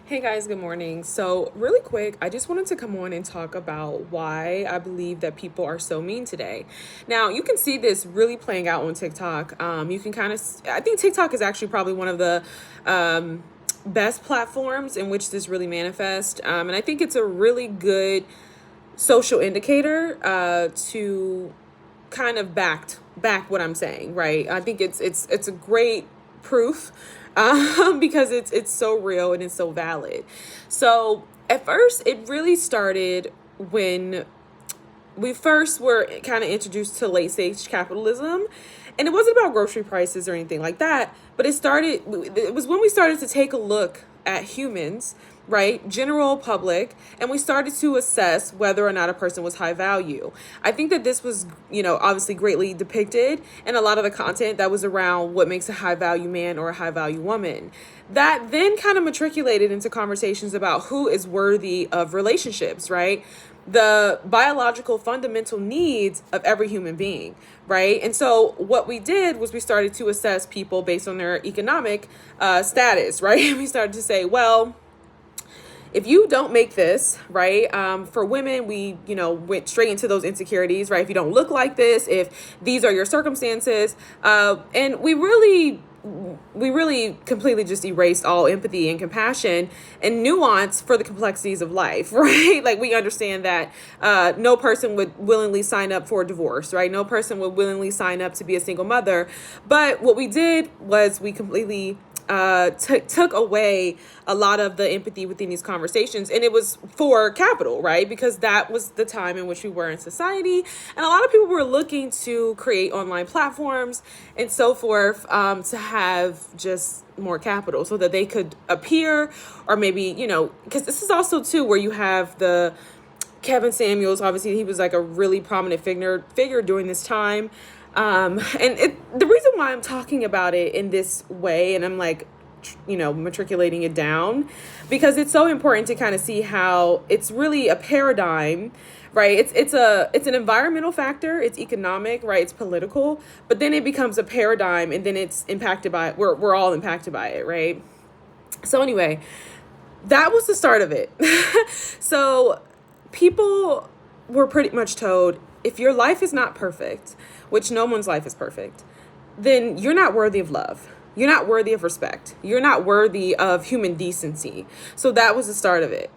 Hey guys, good morning. So, really quick, I just wanted to come on and talk about why I believe that people are so mean today. Now, you can see this really playing out on TikTok. You can kind of, I think TikTok is actually probably one of the best platforms in which this really manifests. And I think it's a really good social indicator to kind of back what I'm saying, right? I think it's a great proof because it's so real and it's so valid. So at first, it really started when we first were kind of introduced to late stage capitalism, and it wasn't about grocery prices or anything like that, but it was when we started to take a look at humans, right, general public, and we started to assess whether or not a person was high value. I think that this was, obviously greatly depicted in a lot of the content that was around what makes a high value man or a high value woman. That then kind of matriculated into conversations about who is worthy of relationships, right? The biological fundamental needs of every human being, right? And so what we did was we started to assess people based on their economic status, right? We started to say, well, if you don't make this, right, for women, we, went straight into those insecurities, right? If you don't look like this, if these are your circumstances, and we really completely just erased all empathy and compassion and nuance for the complexities of life, right? Like, we understand that no person would willingly sign up for a divorce, right? No person would willingly sign up to be a single mother. But what we did was we completely took away a lot of the empathy within these conversations, and it was for capital, right? Because that was the time in which we were in society, and a lot of people were looking to create online platforms and so forth, to have just more capital so that they could appear, or maybe, because this is also too where you have the Kevin Samuels. Obviously, he was like a really prominent figure during this time. The reason why I'm talking about it in this way, and I'm like, matriculating it down, because it's so important to kind of see how it's really a paradigm, right? It's an environmental factor, it's economic, right? It's political, but then it becomes a paradigm, and then it's impacted by it. We're all impacted by it, right? So anyway, that was the start of it. So people were pretty much told, if your life is not perfect, which no one's life is perfect, then you're not worthy of love. You're not worthy of respect. You're not worthy of human decency. So that was the start of it.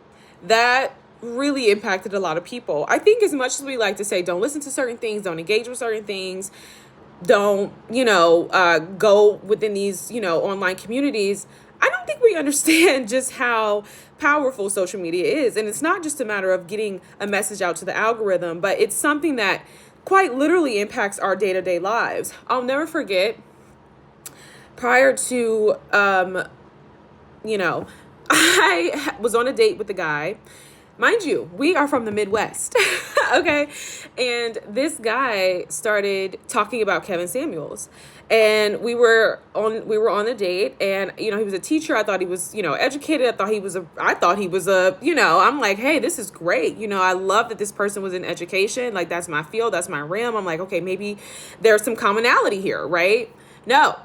That really impacted a lot of people. I think as much as we like to say, don't listen to certain things, don't engage with certain things, don't, go within these, online communities, I don't think we understand just how powerful social media is. And it's not just a matter of getting a message out to the algorithm, but it's something that quite literally impacts our day-to-day lives. I'll never forget, prior to, I was on a date with a guy. Mind you, we are from the Midwest, okay? And this guy started talking about Kevin Samuels. And we were on a date, and he was a teacher. I thought he was, educated. I thought he was I'm like, hey, this is great. I love that this person was in education. Like, that's my field, that's my realm. I'm like, okay, maybe there's some commonality here, right? No.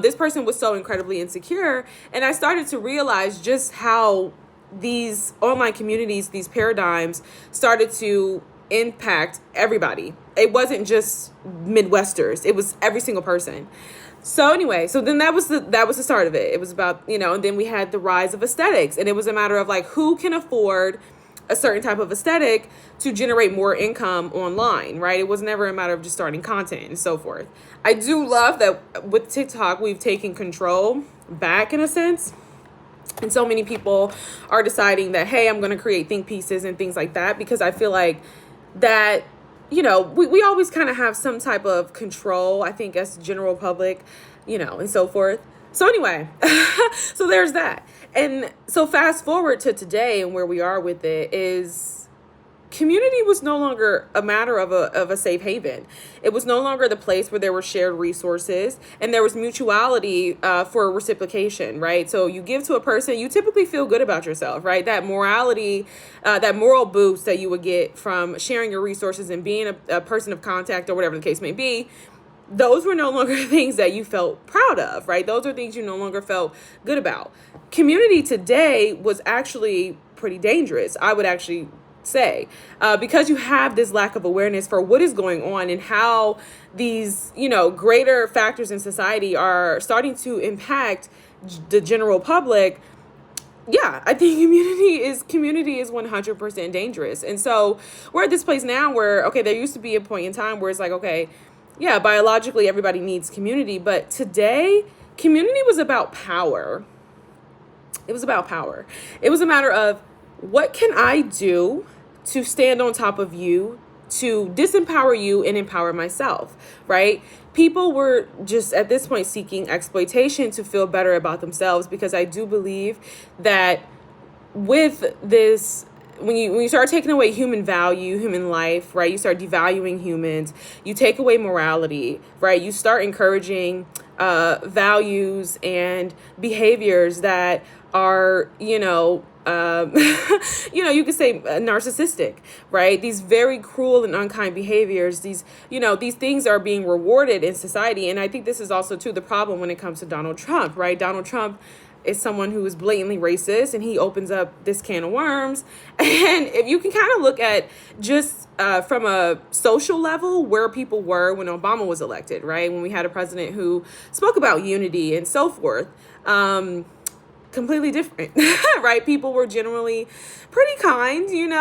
This person was so incredibly insecure, and I started to realize just how these online communities, these paradigms, started to impact everybody. It wasn't just Midwesters. It was every single person. So anyway, so then that was the start of it. It was about, and then we had the rise of aesthetics, and it was a matter of like, who can afford a certain type of aesthetic to generate more income online, right? It was never a matter of just starting content and so forth. I do love that with TikTok, we've taken control back in a sense. And so many people are deciding that, hey, I'm going to create think pieces and things like that, because I feel like that, we always kind of have some type of control, I think, as general public, and so forth. So anyway, so there's that. And so fast forward to today, and where we are with it is, community was no longer a matter of a safe haven. It was no longer the place where there were shared resources and there was mutuality for reciprocation, right? So you give to a person, you typically feel good about yourself, right? That morality, that moral boost that you would get from sharing your resources and being a person of contact, or whatever the case may be, those were no longer things that you felt proud of, right? Those are things you no longer felt good about. Community today was actually pretty dangerous, I would actually say, because you have this lack of awareness for what is going on and how these, greater factors in society are starting to impact the general public. Yeah, I think community is 100% dangerous. And so we're at this place now where, okay, there used to be a point in time where it's like, okay, yeah, biologically everybody needs community, but today community was about power. It was about power. It was a matter of, what can I do to stand on top of you, to disempower you and empower myself, right? People were just at this point seeking exploitation to feel better about themselves, because I do believe that with this, when you start taking away human value, human life, right? You start devaluing humans, you take away morality, right? You start encouraging values and behaviors that are, you could say narcissistic, right? These very cruel and unkind behaviors, these things are being rewarded in society. And I think this is also too the problem when it comes to Donald Trump, right? Donald Trump is someone who is blatantly racist, and he opens up this can of worms. And if you can kind of look at just from a social level where people were when Obama was elected, right? When we had a president who spoke about unity and so forth, completely different, right? People were generally pretty kind, you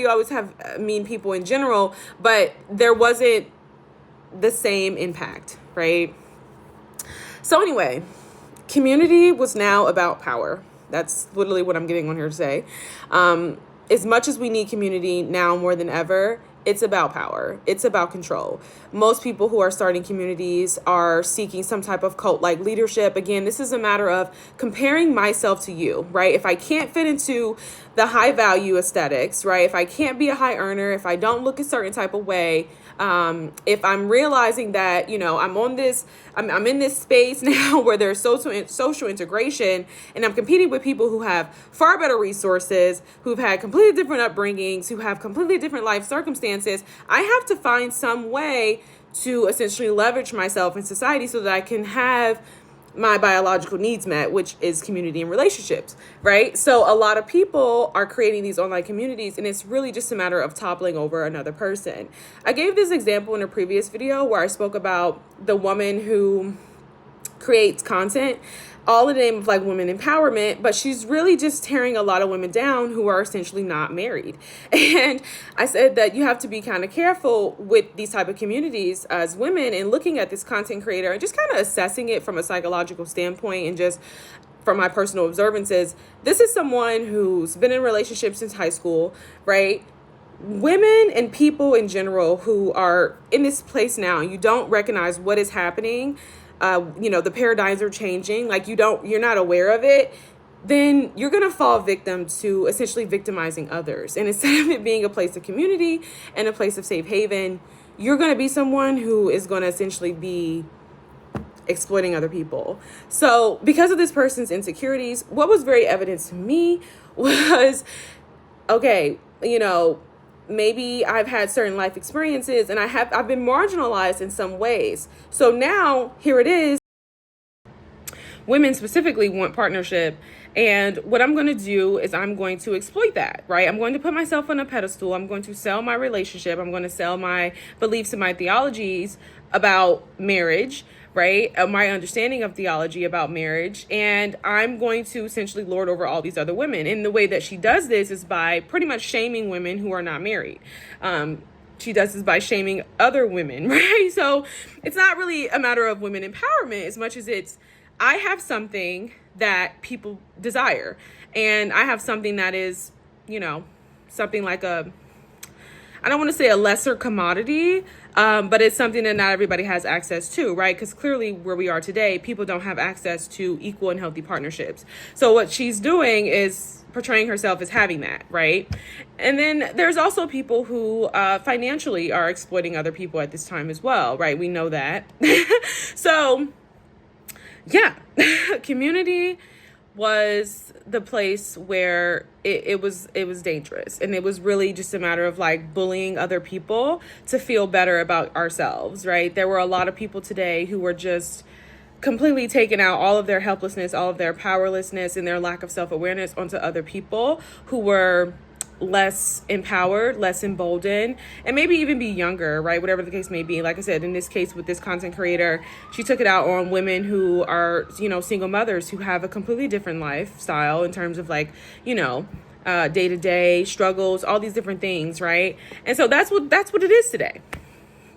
always have mean people in general, but there wasn't the same impact, right? So anyway, community was now about power. That's literally what I'm getting on here to say. As much as we need community now more than ever, it's about power. It's about control. Most people who are starting communities are seeking some type of cult-like leadership. Again, this is a matter of comparing myself to you, right? If I can't fit into the high value aesthetics, right? If I can't be a high earner, if I don't look a certain type of way, if I'm realizing that, I'm in this space now where there's social integration, and I'm competing with people who have far better resources, who've had completely different upbringings, who have completely different life circumstances, I have to find some way to essentially leverage myself in society so that I can have my biological needs met, which is community and relationships, right? So a lot of people are creating these online communities, and it's really just a matter of toppling over another person. I gave this example in a previous video where I spoke about the woman who creates content all in the name of like women empowerment, but she's really just tearing a lot of women down who are essentially not married. And I said that you have to be kind of careful with these type of communities as women, and looking at this content creator and just kind of assessing it from a psychological standpoint, and just from my personal observances. This is someone who's been in relationships since high school, right? Women and people in general who are in this place now, you don't recognize what is happening. The paradigms are changing, like you're not aware of it, then you're going to fall victim to essentially victimizing others. And instead of it being a place of community and a place of safe haven, you're going to be someone who is going to essentially be exploiting other people. So because of this person's insecurities, what was very evident to me was, okay, maybe I've had certain life experiences and I've been marginalized in some ways. So now here it is. Women specifically want partnership. And what I'm going to do is I'm going to exploit that, right? I'm going to put myself on a pedestal. I'm going to sell my relationship. I'm going to sell my beliefs and my theologies about marriage, right? My understanding of theology about marriage. And I'm going to essentially lord over all these other women. And the way that she does this is by pretty much shaming women who are not married. She does this by shaming other women, right? So it's not really a matter of women empowerment as much as it's, I have something that people desire. And I have something that is, something like I don't want to say a lesser commodity, but it's something that not everybody has access to, right? Because clearly where we are today, people don't have access to equal and healthy partnerships. So what she's doing is portraying herself as having that, right? And then there's also people who financially are exploiting other people at this time as well, right? We know that. So yeah, community was the place where it was dangerous, and it was really just a matter of like bullying other people to feel better about ourselves, right? There were a lot of people today who were just completely taking out all of their helplessness, all of their powerlessness, and their lack of self-awareness onto other people who were less empowered, less emboldened, and maybe even be younger, right? Whatever the case may be. Like I said, in this case with this content creator, she took it out on women who are, single mothers who have a completely different lifestyle in terms of like, day-to-day struggles, all these different things, right? And so that's what it is today.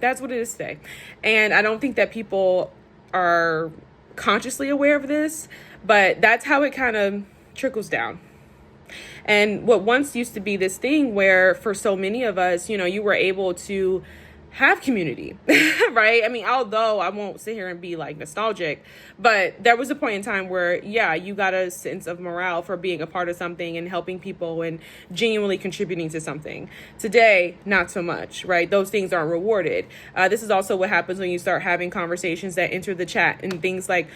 That's what it is today. And I don't think that people are consciously aware of this, but that's how it kind of trickles down. And what once used to be this thing where for so many of us, you were able to have community, right? I mean, although I won't sit here and be like nostalgic, but there was a point in time where, yeah, you got a sense of morale for being a part of something and helping people and genuinely contributing to something. Today, not so much, right? Those things aren't rewarded. This is also what happens when you start having conversations that enter the chat and things like,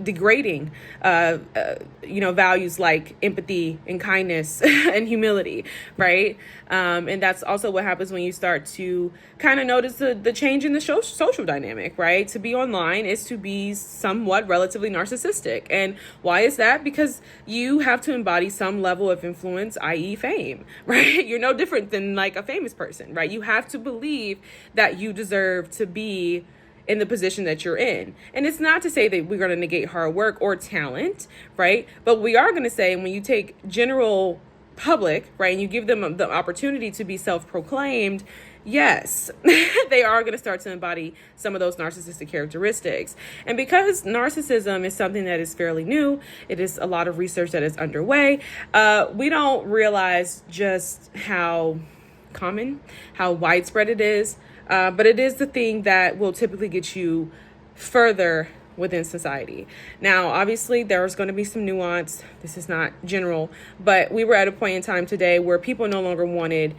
degrading, values like empathy and kindness and humility, right? And that's also what happens when you start to kind of notice the change in the social dynamic, right? To be online is to be somewhat relatively narcissistic. And why is that? Because you have to embody some level of influence, i.e. fame, right? You're no different than like a famous person, right? You have to believe that you deserve to be in the position that you're in. And it's not to say that we're going to negate hard work or talent, right? But we are going to say when you take general public, right, and you give them the opportunity to be self-proclaimed, yes, they are going to start to embody some of those narcissistic characteristics. And because narcissism is something that is fairly new, it is a lot of research that is underway, we don't realize just how common, how widespread it is. But it is the thing that will typically get you further within society. Now, obviously, there's going to be some nuance. This is not general, but we were at a point in time today where people no longer wanted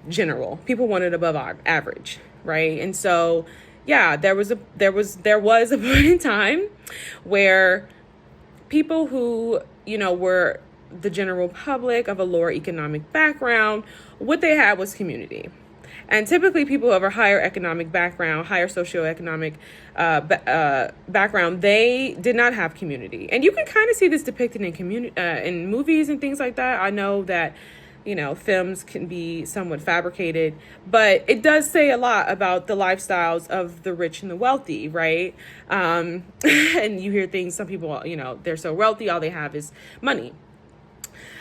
general. People wanted above average, right? And so, yeah, there was a point in time where people who, were the general public of a lower economic background, what they had was community. And typically people of a higher economic background, higher socioeconomic background, they did not have community. And you can kind of see this depicted in movies and things like that. I know that, films can be somewhat fabricated, but it does say a lot about the lifestyles of the rich and the wealthy, right? And you hear things, some people, they're so wealthy, all they have is money.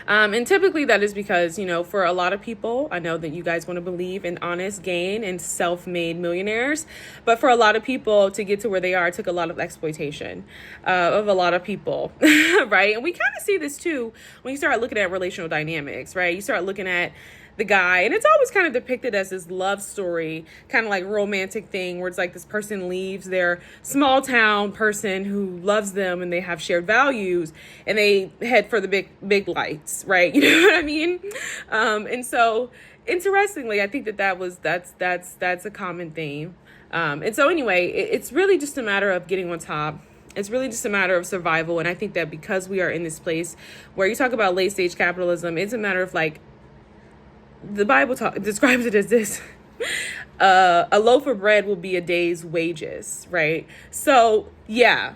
And typically that is because, for a lot of people, I know that you guys want to believe in honest gain and self-made millionaires. But for a lot of people to get to where they are, it took a lot of exploitation of a lot of people, right? And we kind of see this too when you start looking at relational dynamics, right? You start looking at the guy, and it's always kind of depicted as this love story, kind of like romantic thing where it's like this person leaves their small town person who loves them and they have shared values and they head for the big lights, right? You know what I mean? And so interestingly, I think that's a common theme. And so anyway, it's really just a matter of getting on top. It's really just a matter of survival. And I think that because we are in this place where you talk about late stage capitalism, it's a matter of like, the Bible describes it as this: a loaf of bread will be a day's wages, right? So yeah,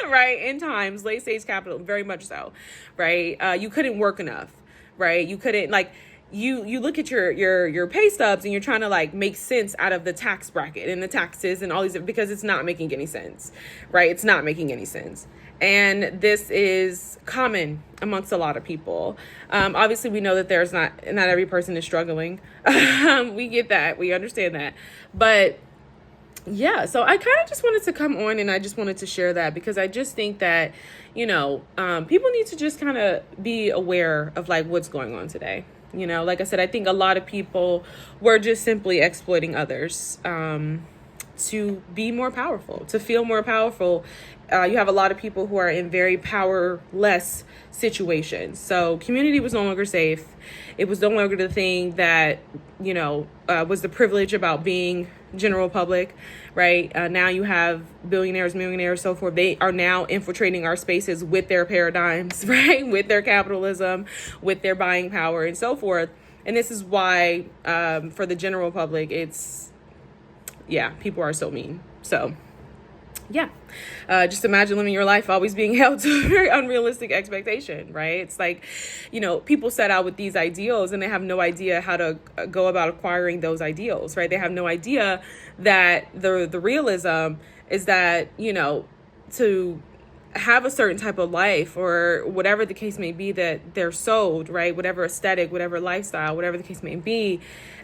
right. In times, late stage capital, very much so, right? You couldn't work enough, right? You couldn't you look at your pay stubs and you're trying to like make sense out of the tax bracket and the taxes and all these, because it's not making any sense, right? It's not making any sense. And this is common amongst a lot of people. Obviously, we know that there's not every person is struggling. We get that. We understand that. But yeah, so I kind of just wanted to come on and I just wanted to share that because I just think that, people need to just kind of be aware of like what's going on today. Like I said, I think a lot of people were just simply exploiting others to be more powerful, to feel more powerful you have a lot of people who are in very powerless situations. So community was no longer safe. It was no longer the thing that, was the privilege about being general public, right? Now you have billionaires, millionaires, so forth. They are now infiltrating our spaces with their paradigms, right? With their capitalism, with their buying power and so forth. And this is why, for the general public, people are so mean. So just imagine living your life always being held to a very unrealistic expectation, right? It's like, people set out with these ideals and they have no idea how to go about acquiring those ideals, right? They have no idea that the realism is that, to have a certain type of life or whatever the case may be that they're sold, right? Whatever aesthetic, whatever lifestyle, whatever the case may be,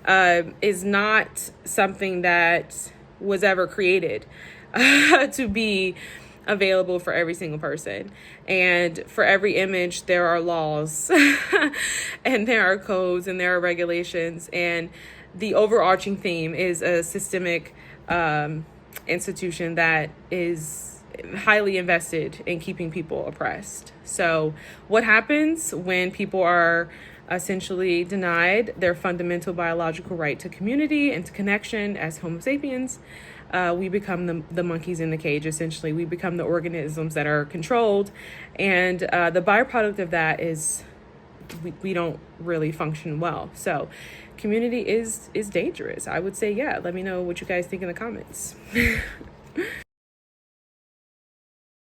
is not something that was ever created to be available for every single person. And for every image, there are laws and there are codes and there are regulations. And the overarching theme is a systemic institution that is highly invested in keeping people oppressed. So what happens when people are essentially denied their fundamental biological right to community and to connection as Homo sapiens? We become the monkeys in the cage, essentially. We become the organisms that are controlled. And the byproduct of that is we don't really function well. So community is dangerous. I would say, let me know what you guys think in the comments.